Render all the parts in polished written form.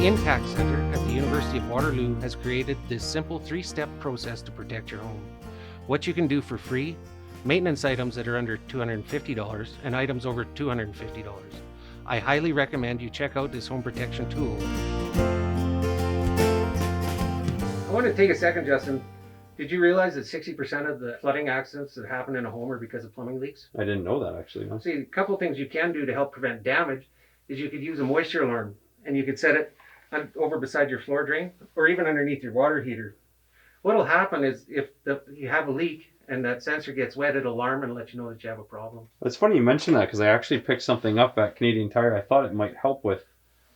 The Impact Center at the University of Waterloo has created this simple 3-step process to protect your home. What you can do for free, maintenance items that are under $250, and items over $250. I highly recommend you check out this home protection tool. I want to take a second, Justin. Did you realize that 60% of the flooding accidents that happen in a home are because of plumbing leaks? I didn't know that, actually. No. See, a couple of things you can do to help prevent damage is you could use a moisture alarm, and you could set it over beside your floor drain or even underneath your water heater. What will happen is if you have a leak and that sensor gets wet, it'll alarm and let you know that you have a problem. It's funny you mention that because I actually picked something up at Canadian Tire. I thought it might help with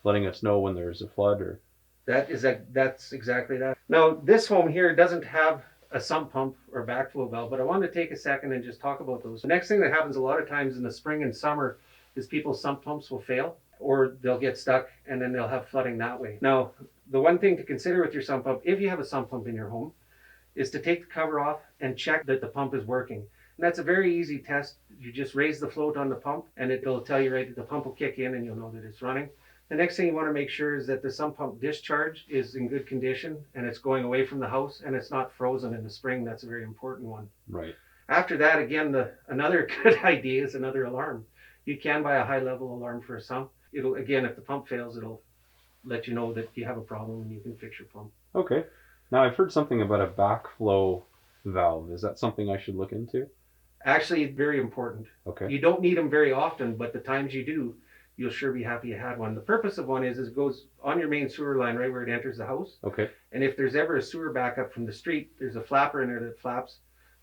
letting us know when there's a flood or... That's exactly that. Now, this home here doesn't have a sump pump or backflow valve, but I wanted to take a second and just talk about those. The next thing that happens a lot of times in the spring and summer is people's sump pumps will fail or they'll get stuck and then they'll have flooding that way. Now, the one thing to consider with your sump pump, if you have a sump pump in your home, is to take the cover off and check that the pump is working. And that's a very easy test. You just raise the float on the pump and it'll tell you right that the pump will kick in and you'll know that it's running. The next thing you want to make sure is that the sump pump discharge is in good condition and it's going away from the house and it's not frozen in the spring. That's a very important one. Right. After that, again, another good idea is another alarm. You can buy a high-level alarm for a sump. It'll, again, if the pump fails, it'll let you know that you have a problem and you can fix your pump. Okay. Now, I've heard something about a backflow valve. Is that something I should look into? Actually, very important. Okay. You don't need them very often, but the times you do, you'll sure be happy you had one. The purpose of one is it goes on your main sewer line right where it enters the house. Okay. And if there's ever a sewer backup from the street, there's a flapper in there that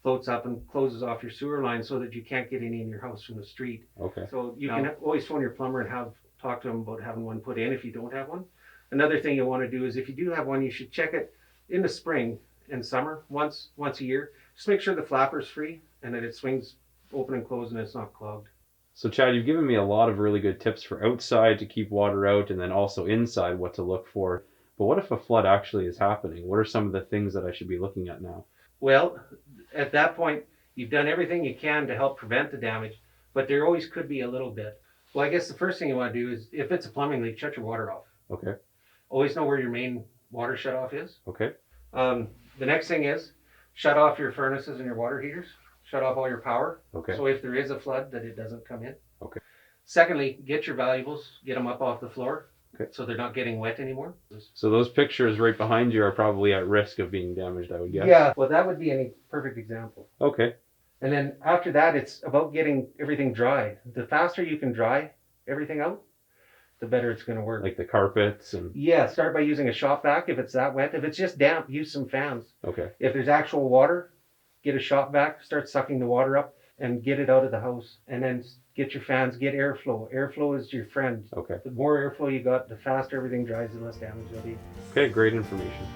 floats up and closes off your sewer line so that you can't get any in your house from the street. Okay. So you can always phone your plumber and talk to him about having one put in if you don't have one. Another thing you'll want to do is if you do have one, you should check it in the spring and summer once a year. Just make sure the flapper's free and that it swings open and closed and it's not clogged. So Chad, you've given me a lot of really good tips for outside to keep water out and then also inside what to look for. But what if a flood actually is happening? What are some of the things that I should be looking at now? Well, at that point, you've done everything you can to help prevent the damage, but there always could be a little bit. Well, I guess the first thing you want to do is if it's a plumbing leak, shut your water off. Okay. Always know where your main water shutoff is. Okay. The next thing is shut off your furnaces and your water heaters. Shut off all your power. Okay. So if there is a flood, that it doesn't come in. Okay. Secondly, get your valuables, get them up off the floor. Okay. So they're not getting wet anymore. So those pictures right behind you are probably at risk of being damaged, I would guess. Yeah, well, that would be a perfect example. Okay. And then after that, it's about getting everything dry. The faster you can dry everything out, the better it's going to work. Like the carpets and... Yeah, start by using a shop vac if it's that wet. If it's just damp, use some fans. Okay. If there's actual water, get a shop vac, start sucking the water up and get it out of the house. And then get your fans, get airflow. Airflow is your friend. Okay. The more airflow you got, the faster everything dries, the less damage there'll be. Okay, great information.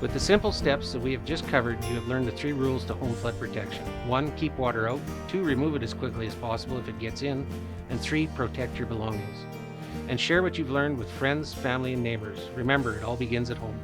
With the simple steps that we have just covered, you have learned the 3 rules to home flood protection. 1, keep water out. 2, remove it as quickly as possible if it gets in. And 3, protect your belongings. And share what you've learned with friends, family, and neighbors. Remember, it all begins at home.